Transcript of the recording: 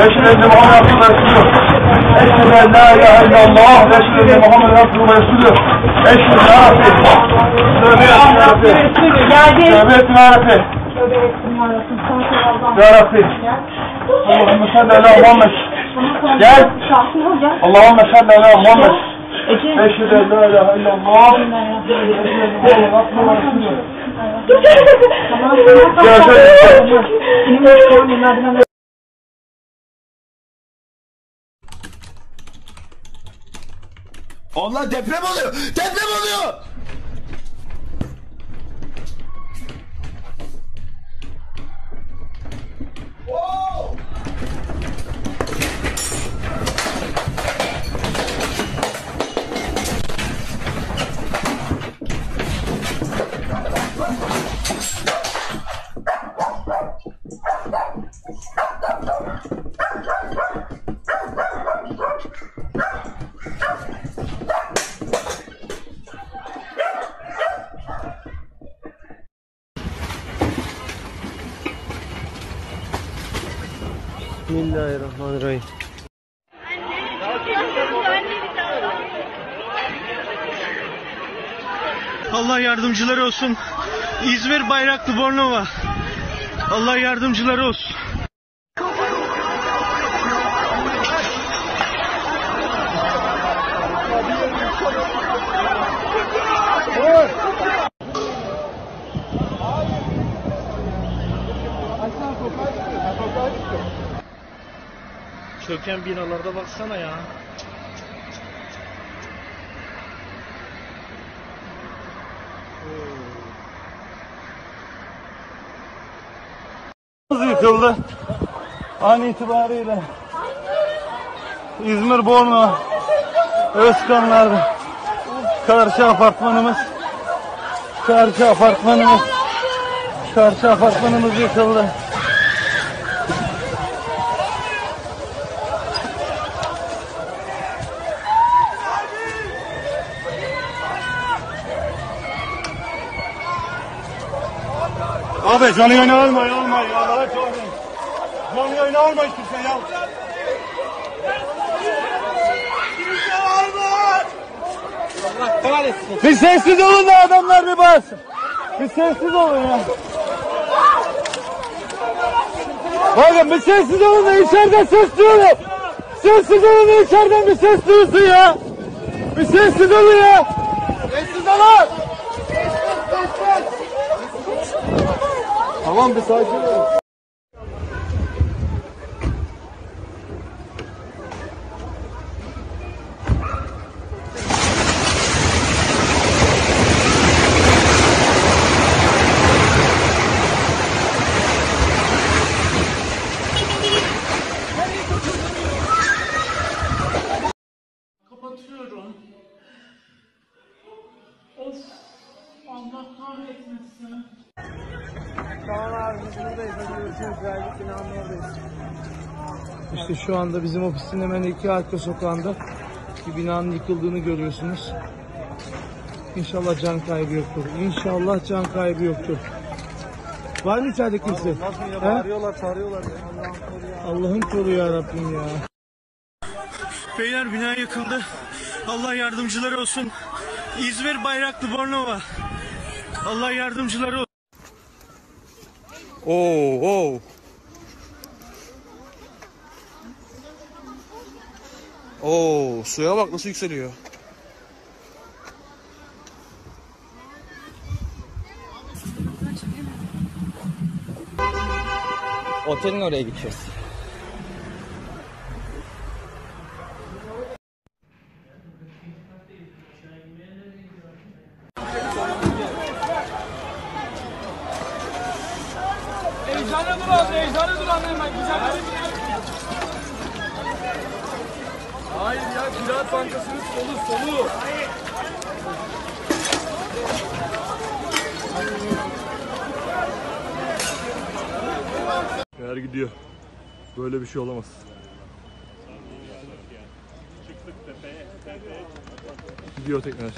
Eşhedü enne Muhammed Resulullah. Eşhedü en la ilahe illallah. Eşhedü enne Muhammed Resulullah. Eşhedü ya Rabbi. Tövbe etsin ya Rabbi. Tövbe etsin ya Rabbi. Ya Rabbi. Allahümme salli ala Muhammed. Gel. Allahümme salli ala Muhammed. Eşhedü en la ilahe illallah. Allah, deprem oluyor! Deprem oluyor! Wow! Bismillahirrahmanirrahim. Allah yardımcıları olsun. İzmir Bayraklı Bornova. Allah yardımcıları olsun. Çöken binalarda baksana ya. Yıkıldı. An itibariyle İzmir Bornova Özkanlar'da karşı apartmanımız yıkıldı. Abi canı yayını almayın Allah'a çok önemli. Canı yayını almayın kimse ya. Allah kahretsin. Bir sessiz olun da adamlar bir bağırsın. Bir sessiz olun ya. Bakın bir sessiz olun da içeriden ses duyuyorum. Sessiz olun da içeriden bir ses duyulsun ya. Bir sessiz olun ya. Sessiz olun. Tamam bir sakin olun. Kapatıyorum. Of, Allah kahretmesin. Tamam abi, biz buradayız. Hadi görüşürüz. Geldik, binanın oradayız. İşte şu anda bizim ofisin hemen iki arka sokağında bir binanın yıkıldığını görüyorsunuz. İnşallah can kaybı yoktur. İnşallah can kaybı yoktur. Var mı içeride kimse? Nasıl ya? Bağırıyorlar, çağırıyorlar. Allah'ın koru ya Rabbim ya. Beyler, bina yıkıldı. Allah yardımcıları olsun. İzmir Bayraklı Bornova. Allah yardımcıları olsun. Oo. Oo, suya bak nasıl yükseliyor. Otelin oraya gideceğiz. Eczane duran hemen. Hayır ya, Ziraat Bankası'nın solu. Eğer gidiyor. Böyle bir şey olamaz. Gidiyor tekrar.